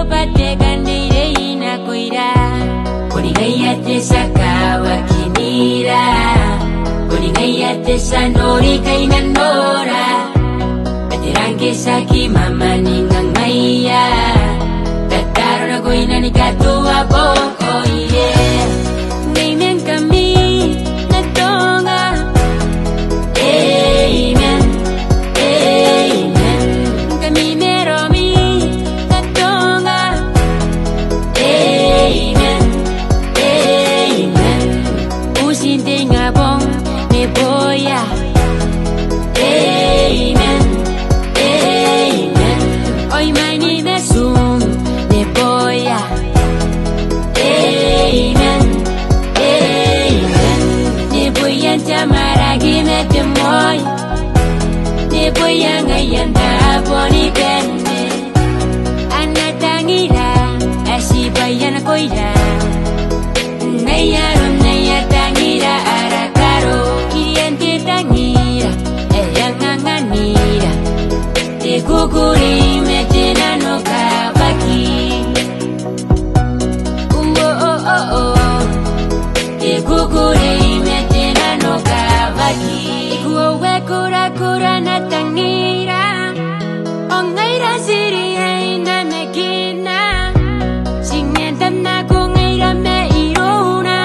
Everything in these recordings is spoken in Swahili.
bate kanire ina koira Konigaya te sakawa kinira Konigaya te sanori kaina nora Beterange saki mama ningang maya Tataro na koina ni katua boko yeah Ngayon kami natonga Amen Amen Kami meromi natonga Amen Amen Usinte nga bong neboya Amen Amen Oy mani mesum neboya Amen Amen Neboya tamaragi metemoy Neboya ngayon taponi bende Anatangira asibayan ako'y Ngayon nayatangira arakaro Kiriente tangira eyang anganira Te kukuri metena no kabaki Te kukuri metena no kabaki Ikuwe kura kura na tangira Ongaira siri na mekina Singentam na kungaira me iruna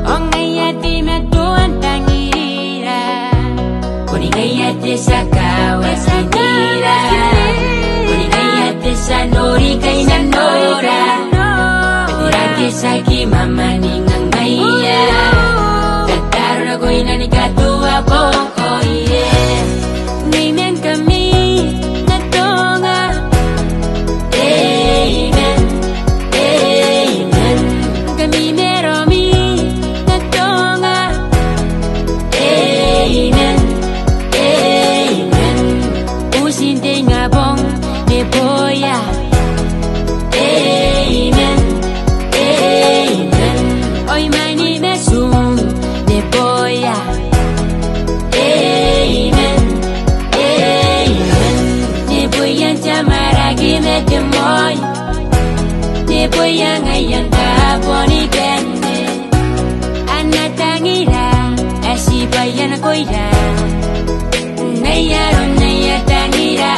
Ongaya ti metuan tangira Konigaya te sakawa sinira Konigaya te sanori kaina nora Betirake saki mama ningang maya Tataro na koina ni katua boko yeah Ngayon kami natonga Amen Amen Kami meromi natonga Amen Amen Usinte nga bong neboya Amen Amen Oy mani mesum neboya Amen Amen Neboya tamaragi metemoy Neboya ngayon taponi bende Anatangira asibayan ako'y Ngayon nayatangira